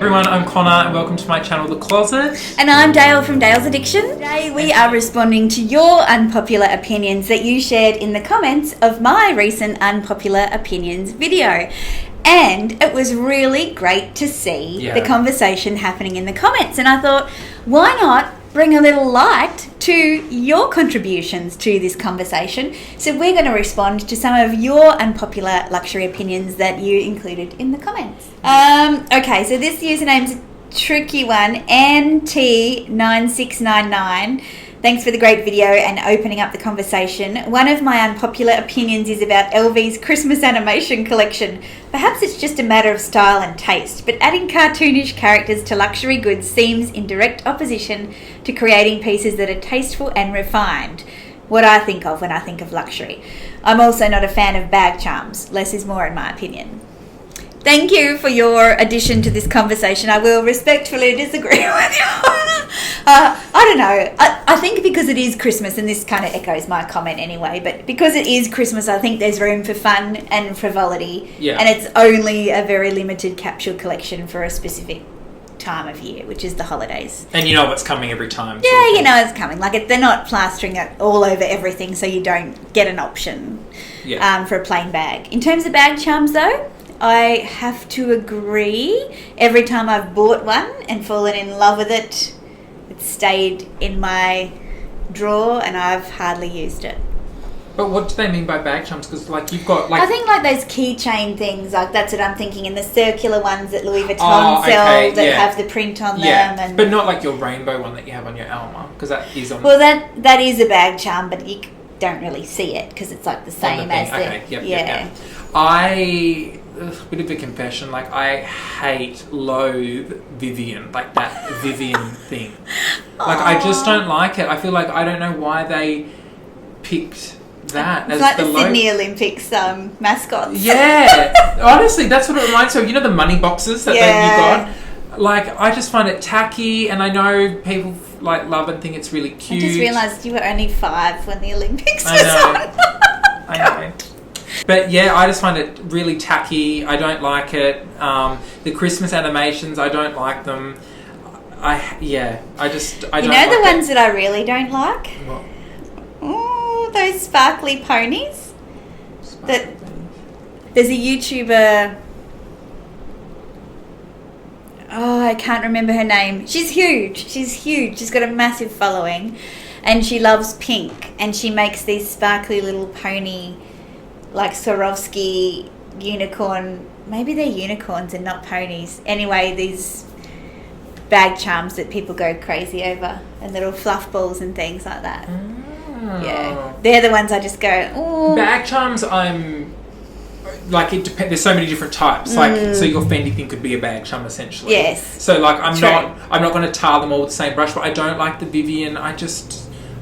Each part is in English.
everyone, I'm Connor and welcome to my channel, The Closet. And I'm Dayle from Dayle's Addiction. Today we are responding to your unpopular opinions that you shared in the comments of my recent unpopular opinions video. And it was really great to see the conversation happening in the comments. And I thought, why not bring a little light to your contributions to this conversation? So we're going to respond to some of your unpopular luxury opinions that you included in the comments. Okay, so this username's a tricky one, NT9699. Thanks for the great video and opening up the conversation. One of my unpopular opinions is about LV's Christmas animation collection. Perhaps it's just a matter of style and taste, but adding cartoonish characters to luxury goods seems in direct opposition to creating pieces that are tasteful and refined. What I think of when I think of luxury. I'm also not a fan of bag charms. Less is more in my opinion. Thank you for your addition to this conversation. I will respectfully disagree with you. I don't know. I think because it is Christmas, and this kind of echoes my comment anyway, but because it is Christmas, I think there's room for fun and frivolity. Yeah. And it's only a very limited capsule collection for a specific time of year, which is the holidays. And you know what's coming every time. Yeah, you know it's coming. Like they're not plastering it all over everything, so you don't get an option for a plain bag. In terms of bag charms, though, I have to agree. Every time I've bought one and fallen in love with it, it's stayed in my drawer and I've hardly used it. But what do they mean by bag charms? Because you've got I think those keychain things, that's what I'm thinking, and the circular ones that Louis Vuitton sell that have the print on them. And but not like your rainbow one that you have on your Alma, because that is on. Well, that is a bag charm, but you don't really see it because it's like the same as the. Yep. Bit of a confession, I loathe Vivian, that Vivian thing. I just don't like it. I feel like I don't know why they picked that as like the Sydney Olympics mascots. Yeah, honestly, that's what it reminds me of. You know the money boxes that you got? I just find it tacky, and I know people love and think it's really cute. I just realised you were only 5 when the Olympics was on. I know. But yeah, I just find it really tacky. I don't like it. The Christmas animations, I don't like them. I don't like the ones that I really don't like? What? Oh, those sparkly ponies. There's a YouTuber. Oh, I can't remember her name. She's huge. She's got a massive following, and she loves pink. And she makes these sparkly little pony, Swarovski unicorn. Maybe they're unicorns and not ponies. Anyway, these bag charms that people go crazy over, and little fluff balls and things like that. Oh. Yeah, they're the ones I just go, oh. Bag charms, it depends. There's so many different types. So your Fendi thing could be a bag charm essentially. Yes. So I'm not going to tar them all with the same brush, but I don't like the Vivian. I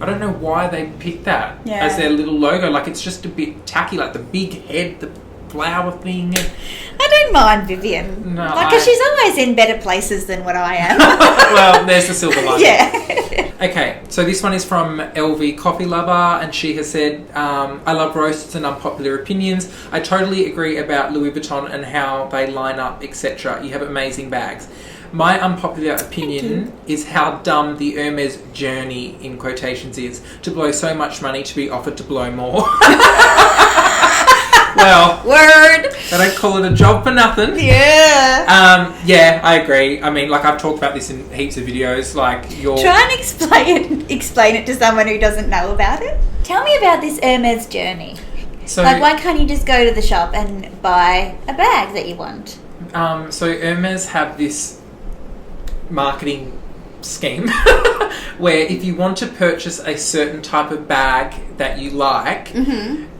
don't know why they picked that as their little logo. It's just a bit tacky, the big head, the flower thing. I don't mind Vivian. No, because she's always in better places than what I am. Well, there's the silver lining. Yeah. Okay, so this one is from LV Coffee Lover, and she has said, I love roasts and unpopular opinions. I totally agree about Louis Vuitton and how they line up, etc. You have amazing bags. My unpopular opinion is how dumb the Hermes journey, in quotations, is to blow so much money to be offered to blow more. Well, word. They don't call it a job for nothing. Yeah. I agree. I mean, I've talked about this in heaps of videos. Try and explain it to someone who doesn't know about it. Tell me about this Hermes journey. So, why can't you just go to the shop and buy a bag that you want? So Hermes have this marketing scheme where if you want to purchase a certain type of bag that you like,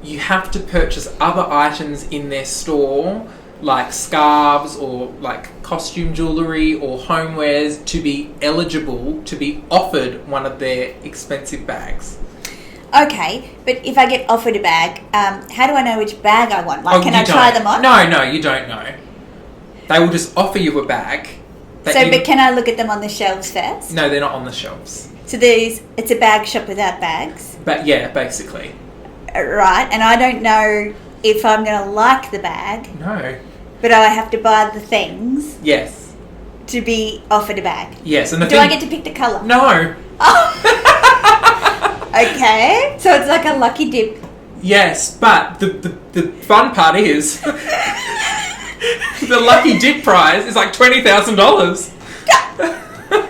you have to purchase other items in their store, like scarves or costume jewellery or homewares, to be eligible to be offered one of their expensive bags. Okay, but if I get offered a bag, how do I know which bag I want? Can I try them on? No, you don't know. They will just offer you a bag. But can I look at them on the shelves first? No, they're not on the shelves. So it's a bag shop without bags? But yeah, basically. Right, and I don't know if I'm going to like the bag. No. But I have to buy the things. Yes. to be offered a bag. Yes, and Do I get to pick the colour? No. Okay, so it's like a lucky dip. Yes, but the fun part is the lucky dip prize is like $20,000.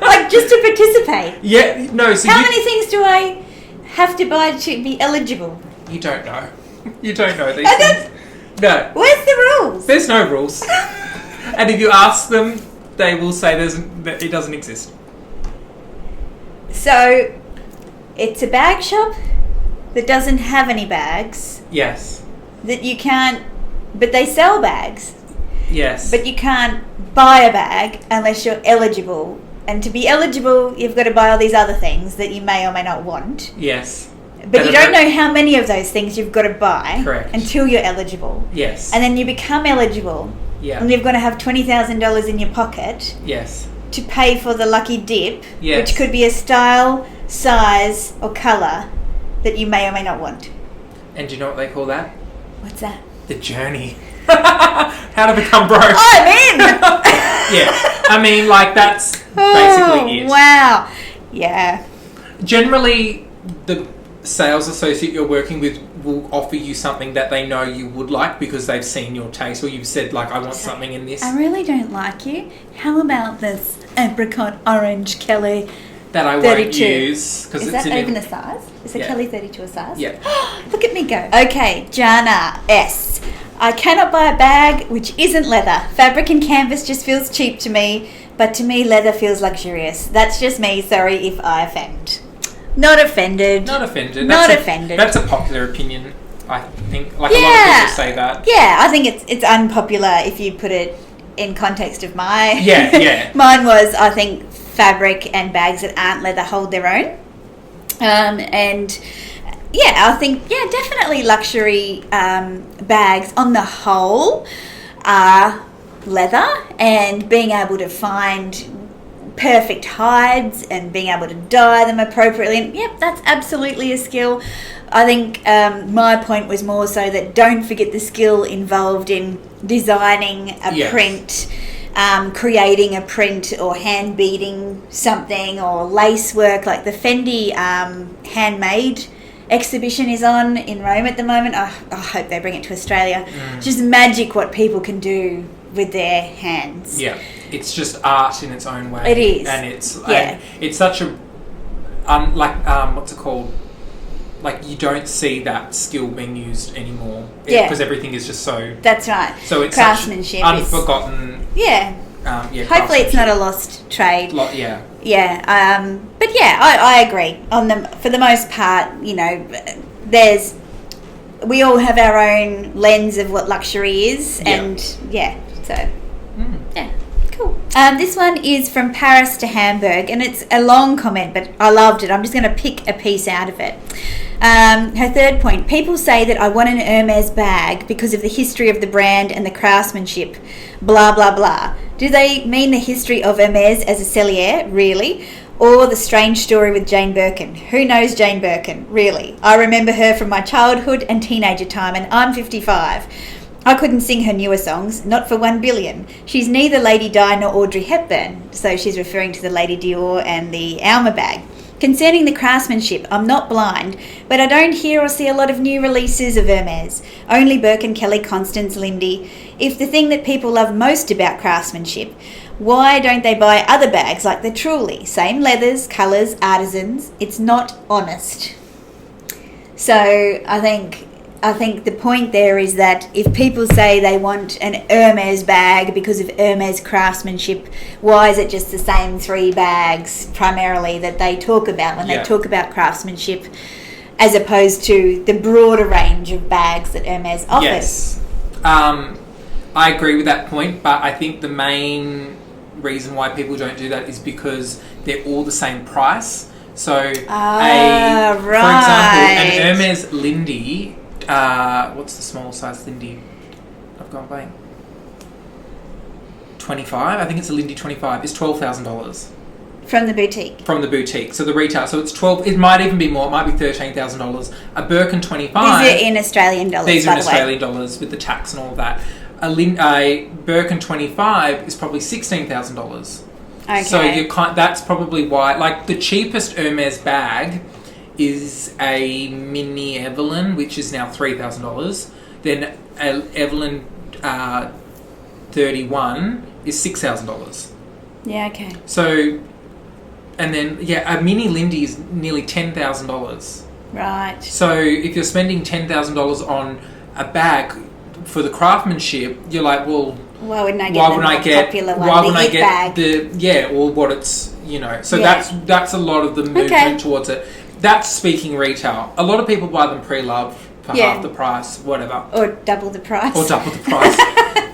Like just to participate. Yeah, no. So how many things do I have to buy to be eligible? You don't know. You don't know these things. No. Where's the rules? There's no rules. And if you ask them, they will say that it doesn't exist. So, it's a bag shop that doesn't have any bags. Yes. That you can't... But they sell bags. Yes. But you can't buy a bag unless you're eligible. And to be eligible, you've got to buy all these other things that you may or may not want. Yes. But you don't know how many of those things you've got to buy. Correct. Until you're eligible. Yes. And then you become eligible. Yeah. And you've got to have $20,000 in your pocket. Yes. To pay for the lucky dip. Yes. Which could be a style, size, or colour that you may or may not want. And do you know what they call that? What's that? The journey. How to become broke. I'm in! Yeah. I mean, like, that's basically it. Wow. Yeah. Generally, the sales associate you're working with will offer you something that they know you would like because they've seen your taste, or you've said, like, I want something in this. I really don't like you. How about this apricot orange Kelly that I 32. won't use. Is that even a size? Is a Kelly 32 a size? Yeah. Look at me go. Okay, Jana S. I cannot buy a bag which isn't leather. Fabric and canvas just feels cheap to me, but to me leather feels luxurious. That's just me. Sorry if I offend. Not offended. Not offended. Not offended. That's a popular opinion, I think. Like, a lot of people say that. Yeah, I think it's unpopular if you put it in context of my... Yeah. Mine was, I think, fabric and bags that aren't leather hold their own. And... yeah, I think, definitely luxury bags on the whole are leather, and being able to find perfect hides and being able to dye them appropriately. And that's absolutely a skill. I think my point was more so that don't forget the skill involved in designing a print, creating a print, or hand beading something, or lace work, like the Fendi handmade exhibition is on in Rome at the moment. I hope they bring it to Australia. Just magic what people can do with their hands. Yeah, it's just art in its own way. It is, and it's such a what's it called? Like, you don't see that skill being used anymore. Because everything is just so. That's right. So it's craftsmanship, unforgotten. Hopefully it's not a lost trade. But I agree. For the most part, we all have our own lens of what luxury is, cool. This one is from Paris to Hamburg, and it's a long comment, but I loved it. I'm just going to pick a piece out of it. Her third point: people say that I want an Hermes bag because of the history of the brand and the craftsmanship, blah blah blah. Do they mean the history of Hermes as a cellier, really? Or the strange story with Jane Birkin? Who knows Jane Birkin, really? I remember her from my childhood and teenager time, and I'm 55. I couldn't sing her newer songs, not for 1 billion. She's neither Lady Di nor Audrey Hepburn, so she's referring to the Lady Dior and the Alma bag. Concerning the craftsmanship, I'm not blind, but I don't hear or see a lot of new releases of Hermes. Only Birkin, Kelly, Constance, Lindy. If the thing that people love most about craftsmanship, why don't they buy other bags like the Truly? Same leathers, colours, artisans. It's not honest. So I think the point there is that if people say they want an Hermes bag because of Hermes craftsmanship, why is it just the same 3 bags primarily that they talk about when they talk about craftsmanship, as opposed to the broader range of bags that Hermes offers? Yes. I agree with that point, but I think the main reason why people don't do that is because they're all the same price. So, for example, an Hermes Lindy... what's the small size Lindy? I've gone blank. 25. I think it's a Lindy 25. It's $12,000 from the boutique. From the boutique. So the retail. So it's 12. It might even be more. It might be $13,000. A Birkin 25. These are in Australian dollars. These are in Australian dollars with the tax and all of that. a Birkin 25 is probably $16,000. Okay. So that's probably why. Like the cheapest Hermes bag is a Mini Evelyn, which is now $3,000. Then a Evelyn 31 is $6,000. Yeah. Okay. So, and then a Mini Lindy is nearly $10,000. Right. So if you're spending $10,000 on a bag for the craftsmanship, you're like, well, why wouldn't I get popular one? Why wouldn't I get bag? or what it's So that's a lot of the movement towards it. That's speaking retail. A lot of people buy them pre-loved for half the price, whatever, or double the price,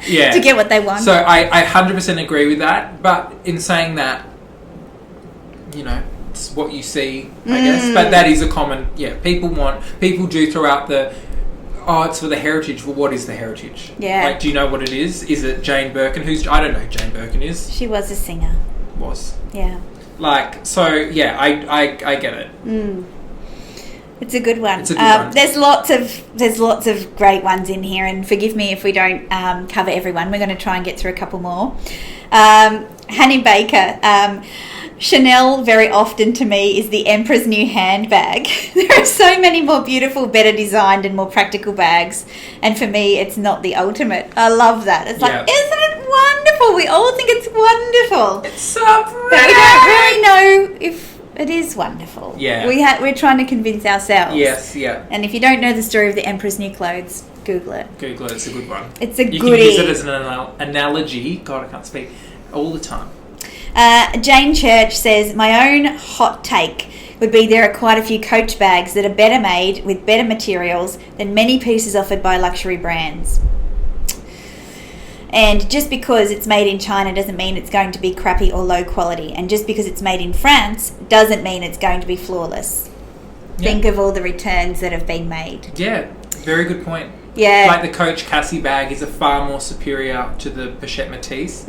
yeah, to get what they want. So I 100% agree with that. But in saying that, it's what you see, I guess. But that is a common, people do throw out it's for the heritage. Well, what is the heritage? Yeah. Like, do you know what it is? Is it Jane Birkin? I don't know who Jane Birkin is. She was a singer. Yeah. Like, so, I get it. It's a good one. It's a good one. There's lots of great ones in here, and forgive me if we don't cover everyone. We're going to try and get through a couple more. Hanny Baker, Chanel very often to me is the Emperor's new handbag. There are so many more beautiful, better designed and more practical bags, and for me it's not the ultimate. I love that. It's like, isn't it wonderful? We all think it's wonderful. It's so pretty. But we don't really know if it is wonderful. Yeah. We're trying to convince ourselves. Yes, yeah. And if you don't know the story of the Emperor's new clothes, Google it. It's a good one. It's a goodie. You can use it as an analogy. God, I can't speak. All the time. Jane Church says, my own hot take would be there are quite a few Coach bags that are better made with better materials than many pieces offered by luxury brands. And just because it's made in China doesn't mean it's going to be crappy or low quality. And just because it's made in France doesn't mean it's going to be flawless. Yeah. Think of all the returns that have been made. Yeah, very good point. Yeah. Like the Coach Cassie bag is a far more superior to the Pochette Matisse.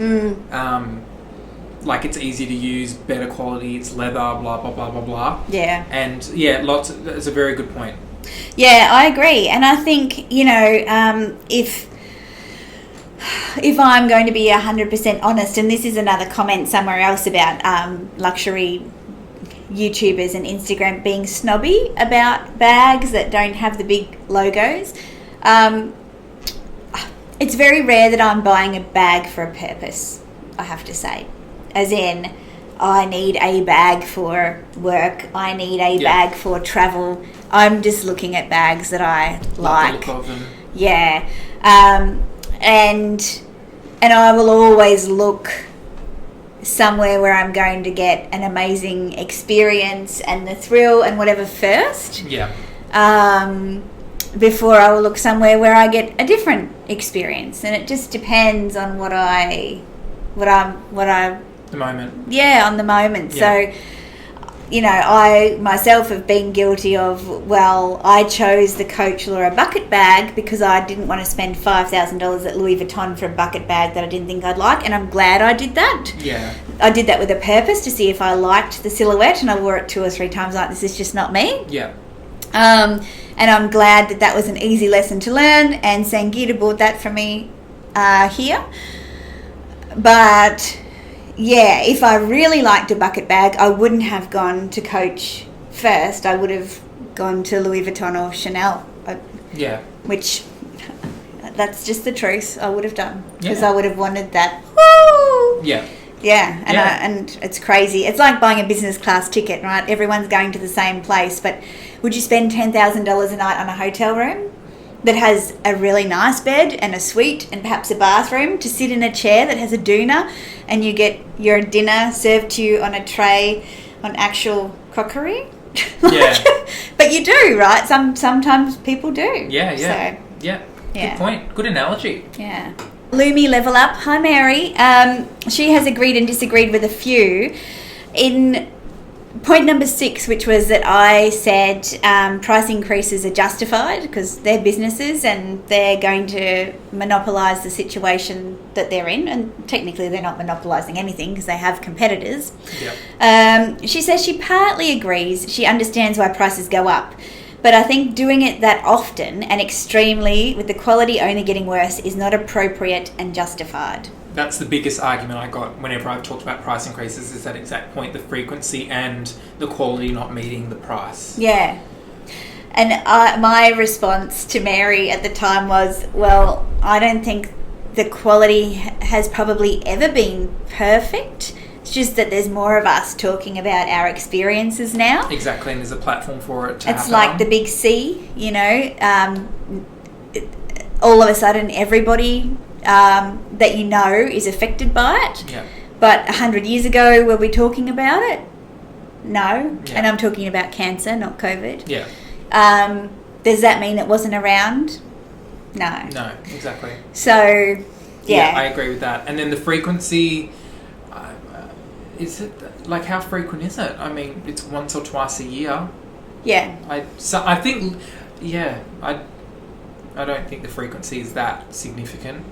Like it's easy to use, better quality, it's leather, blah, blah, blah, blah, blah. Yeah. And it's a very good point. Yeah, I agree. And I think, if I'm going to be 100% honest, and this is another comment somewhere else about luxury YouTubers and Instagram being snobby about bags that don't have the big logos. It's very rare that I'm buying a bag for a purpose, I have to say. As in, I need a bag for work, I need a bag for travel. I'm just looking at bags that I like. The look of them. Yeah. And I will always look somewhere where I'm going to get an amazing experience and the thrill and whatever first. Yeah. Before I will look somewhere where I get a different experience, and it just depends on what I the moment. Yeah, on the moment. Yeah. So, I myself have been guilty of, I chose the Coach Laura bucket bag because I didn't want to spend $5,000 at Louis Vuitton for a bucket bag that I didn't think I'd like, and I'm glad I did that. Yeah. I did that with a purpose to see if I liked the silhouette, and I wore it 2 or 3 times like, this is just not me. Yeah. And I'm glad that was an easy lesson to learn, and Sangeeta bought that for me here. But yeah, if I really liked a bucket bag, I wouldn't have gone to Coach first. I would have gone to Louis Vuitton or Chanel. Yeah. Which, that's just the truth. I would have done, because Yeah. I would have wanted that. Woo! Yeah. Yeah, and Yeah. and it's crazy. It's like buying a business class ticket, right? Everyone's going to the same place, but would you spend $10,000 a night on a hotel room that has a really nice bed and a suite and perhaps a bathroom to sit in a chair that has a doona, and you get your dinner served to you on a tray on actual crockery? Yeah. But you do, right? Sometimes people do. Yeah, yeah. So, yeah. yeah. Good point. Good analogy. yeah. Lumi Level Up. Hi, Mary. She has agreed and disagreed with a few. In point number 6, which was that I said price increases are justified because they're businesses and they're going to monopolise the situation that they're in. And technically they're not monopolising anything because they have competitors. Yeah. She says she partly agrees. She understands why prices go up. But I think doing it that often and extremely, with the quality only getting worse, is not appropriate and justified. That's the biggest argument I got whenever I've talked about price increases, is that exact point, the frequency and the quality not meeting the price. Yeah. And my response to Mary at the time was, well, I don't think the quality has probably ever been perfect. It's just that there's more of us talking about our experiences now. Exactly, and there's a platform for it to It's happen like on. the big C, you know. All of a sudden, everybody that you know is affected by it. Yeah. But 100 years ago, were we talking about it? No. Yeah. And I'm talking about cancer, not COVID. Yeah. Does that mean it wasn't around? No. No, exactly. So, yeah. I agree with that. And then the frequency, is it, like, how frequent is it? I mean, it's once or twice a year. Yeah. I think, yeah, I don't think the frequency is that significant.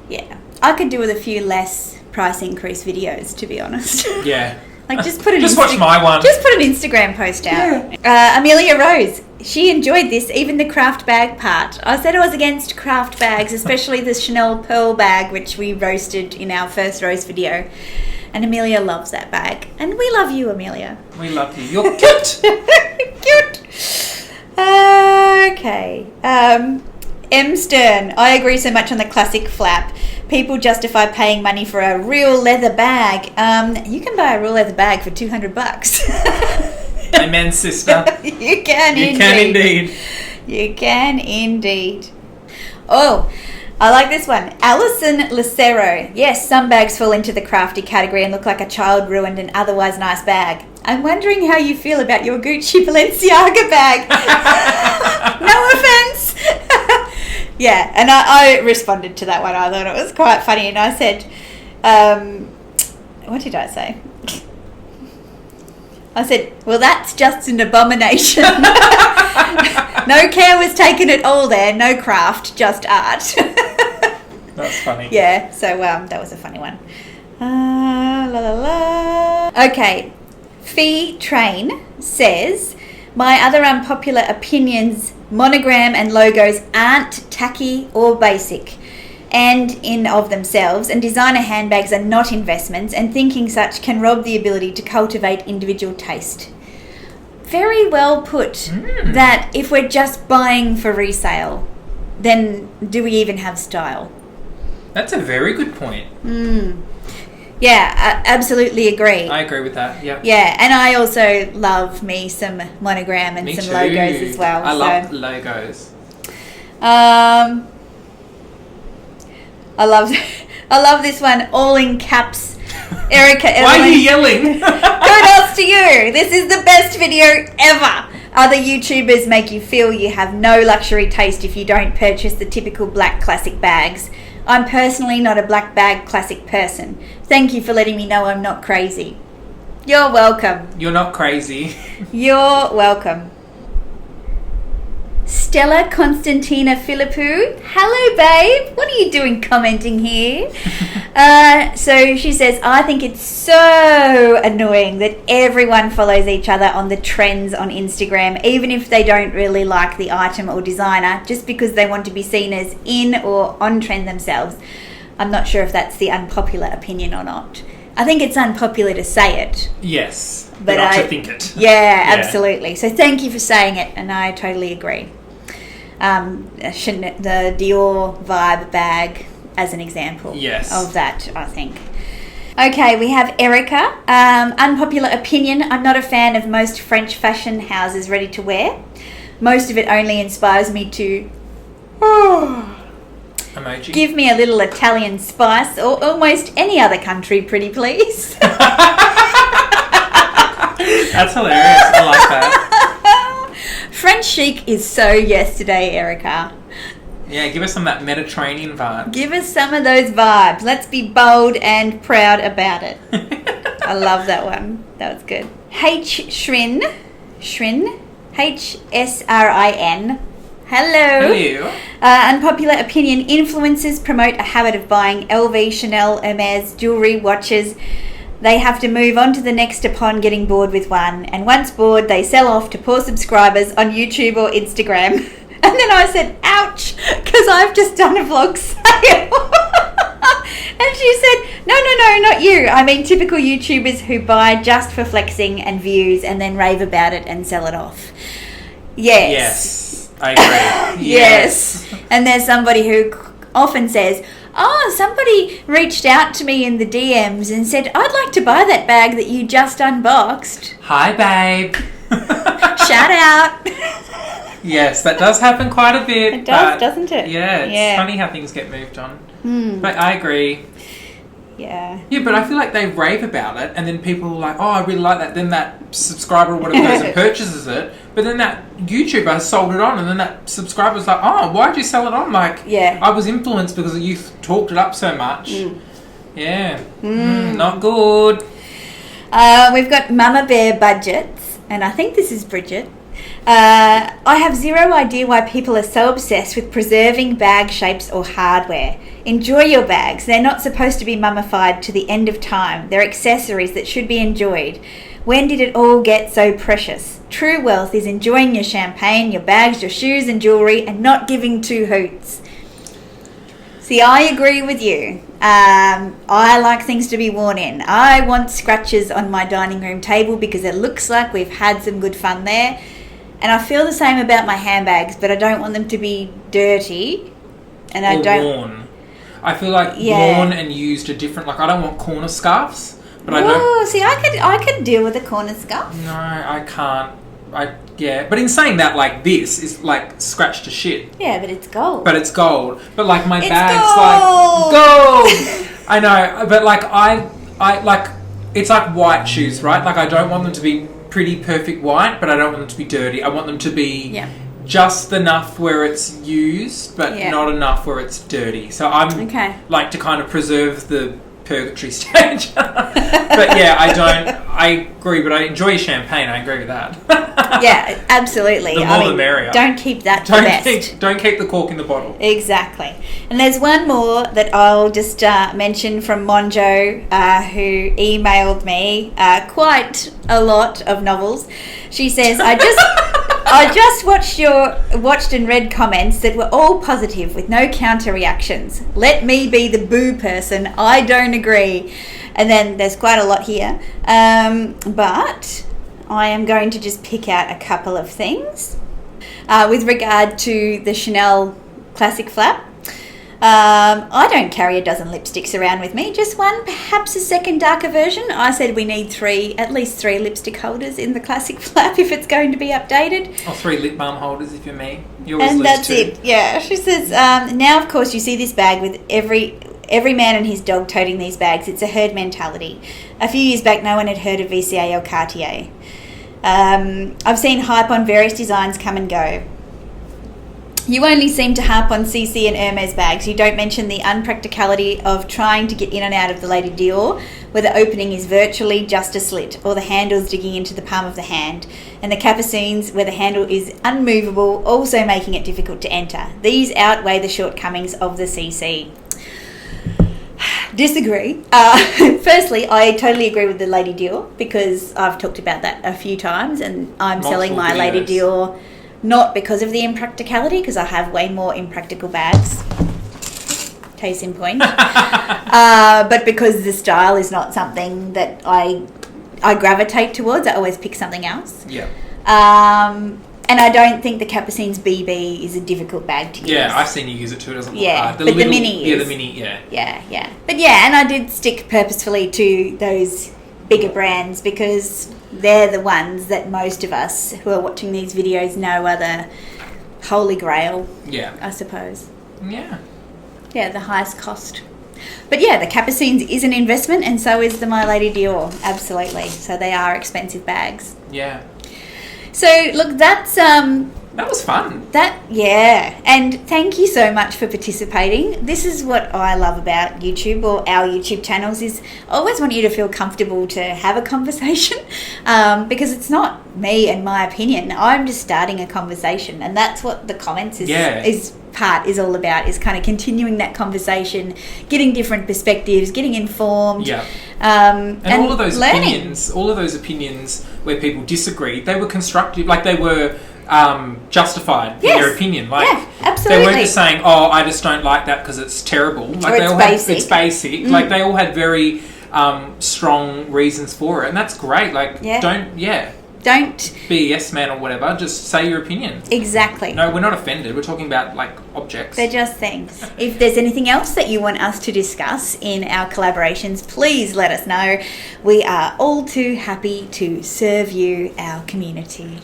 Yeah. I could do with a few less price increase videos, to be honest. Yeah. Like, just put an Just watch my one. Just put an Instagram post out. Yeah. Amelia Rose, she enjoyed this, even the craft bag part. I said I was against craft bags, especially the Chanel Pearl bag, which we roasted in our first roast video. And Amelia loves that bag. And we love you, Amelia. We love you. You're cute. Cute. Okay. M. Stern, I agree so much on the classic flap. People justify paying money for a real leather bag. You can buy a real leather bag for $200. Amen, sister. You can You indeed. can indeed. You can indeed. Oh, I like this one. Alison Lucero. Yes, some bags fall into the crafty category and look like a child ruined an otherwise nice bag. I'm wondering how you feel about your Gucci Balenciaga bag. No offense. Yeah, and I responded to that one. I thought it was quite funny, and I said, what did I say? I said, well, that's just an abomination. No care was taken at all there. No craft, just art. That's funny. Yeah, so that was a funny one. La la la. Okay, Fee Train says, my other unpopular opinions, Monogram and logos aren't tacky or basic and in of themselves, and designer handbags are not investments, and thinking such can rob the ability to cultivate individual taste. Very well put. That if we're just buying for resale, then do we even have style? That's a very good point. Yeah, I absolutely agree. I agree with that. Yeah. Yeah, and I also love me some Monogram and Me some too. logos as well. I love logos. I love this one, all in caps. Erica Evelyn. Why are you yelling? Kudos to you. This is the best video ever. Other YouTubers make you feel you have no luxury taste if you don't purchase the typical black classic bags. I'm personally not a black bag classic person. Thank you for letting me know I'm not crazy. You're welcome. You're not crazy. You're welcome. Stella Constantina Philippou. Hello, babe. What are you doing commenting here? So she says, I think it's so annoying that everyone follows each other on the trends on Instagram, even if they don't really like the item or designer, just because they want to be seen as in or on trend themselves. I'm not sure if that's the unpopular opinion or not. I think it's unpopular to say it. Yes, But not I- to think it. Yeah, absolutely. So thank you for saying it, and I totally agree. The Dior Vibe bag as an example of that, I think. Okay, we have Erica. Unpopular opinion, I'm not a fan of most French fashion houses ready to wear. Most of it only inspires me to Emoji. give me a little Italian spice, or almost any other country, pretty please. That's hilarious. I like that. French chic is so yesterday, Erica. Yeah, give us some of that Mediterranean vibe. Give us some of those vibes. Let's be bold and proud about it. I love that one. That was good. Shrin, Hsrin. Hello. Unpopular opinion, influencers promote a habit of buying LV, Chanel, Hermes, jewellery, watches, They have to move on to the next upon getting bored with one, and once bored, they sell off to poor subscribers on YouTube or Instagram. And then I said, ouch, because I've just done a vlog sale. And she said, no, not you. I mean typical YouTubers who buy just for flexing and views and then rave about it and sell it off. Yes. I agree. Yes. And there's somebody who often says, oh, somebody reached out to me in the DMs and said, I'd like to buy that bag that you just unboxed. Hi, babe. Shout out. Yes, that does happen quite a bit. It does, doesn't it? Yeah, it's funny how things get moved on. But I agree. Yeah. Yeah, but I feel like they rave about it, and then people are like, oh, I really like that. Then that subscriber or whatever goes and purchases it. But then that YouTuber has sold it on, and then that subscriber's like, oh, why'd you sell it on? Like, I was influenced because you talked it up so much. Yeah. Not good. We've got Mama Bear Budgets, and I think this is Bridget. I have zero idea why people are so obsessed with preserving bag shapes or hardware. Enjoy your bags. They're not supposed to be mummified to the end of time. They're accessories that should be enjoyed. When did it all get so precious? True wealth is enjoying your champagne, your bags, your shoes and jewellery, and not giving two hoots. See, I agree with you. I like things to be worn in. I want scratches on my dining room table because it looks like we've had some good fun there. And I feel the same about my handbags, but I don't want them to be dirty. And I don't. Worn. I feel like worn and used are different. Like, I don't want corner scarves, but I don't. Oh, see, I could deal with a corner scarf. No, I can't. But in saying that, like, this is like scratched to shit. Yeah, but it's gold. But like my it's bag's gold. like gold. I know, but like I like it's like white shoes, right? Like, I don't want them to be pretty perfect white, but I don't want them to be dirty. I want them to be just enough where it's used, but not enough where it's dirty. So I'm like to kind of preserve the purgatory stage. But yeah, I agree, but I enjoy champagne. I agree with that. Yeah, absolutely. The more the merrier. Don't keep that for best. Don't keep the cork in the bottle. Exactly. And there's one more that I'll just mention from Monjo, who emailed me quite a lot of novels. She says, I just watched and read comments that were all positive with no counter reactions. Let me be the boo person. I don't agree. And then there's quite a lot here. But I am going to just pick out a couple of things. With regard to the Chanel Classic Flap, I don't carry a dozen lipsticks around with me, just one, perhaps a second darker version. I said we need at least three lipstick holders in the Classic Flap if it's going to be updated. Or 3 lip balm holders if you're me. You always and lose that's 2. it. Yeah, she says, now of course you see this bag with every man and his dog toting these bags. It's a herd mentality. A few years back, no one had heard of VCA or Cartier. I've seen hype on various designs come and go. You only seem to harp on CC and Hermes bags. You don't mention the unpracticality of trying to get in and out of the Lady Dior, where the opening is virtually just a slit, or the handles digging into the palm of the hand, and the Capucines, where the handle is unmovable, also making it difficult to enter. These outweigh the shortcomings of the CC. Disagree. Firstly, I totally agree with the Lady Dior, because I've talked about that a few times, and I'm selling my Lady Dior not because of the impracticality, because I have way more impractical bags. Case in point. But because the style is not something that I gravitate towards. I always pick something else. Yeah. And I don't think the Capucines BB is a difficult bag to use. Yeah, I've seen you use it too. It doesn't look hard. The mini is. Yeah, the mini, yeah. Yeah. But yeah, and I did stick purposefully to those bigger brands because they're the ones that most of us who are watching these videos know are the holy grail. Yeah. I suppose. Yeah. Yeah, the highest cost. But yeah, the Capucines is an investment, and so is the My Lady Dior. Absolutely. So they are expensive bags. Yeah. So look, that's That was fun. And thank you so much for participating. This is what I love about YouTube or our YouTube channels is I always want you to feel comfortable to have a conversation because it's not me and my opinion. I'm just starting a conversation, and that's what the comments is all about, is kind of continuing that conversation, getting different perspectives, getting informed. Yeah. And all of those learning. opinions where people disagreed, they were constructive, like they were justified in their opinion. Like, absolutely. they weren't just saying, "Oh, I just don't like that because it's terrible." Like or they all basic. It's basic. Like they all had very strong reasons for it, and that's great. Like, don't be a yes man or whatever. Just say your opinion. Exactly. No, we're not offended. We're talking about like objects. They're just things. If there's anything else that you want us to discuss in our collaborations, please let us know. We are all too happy to serve you, our community.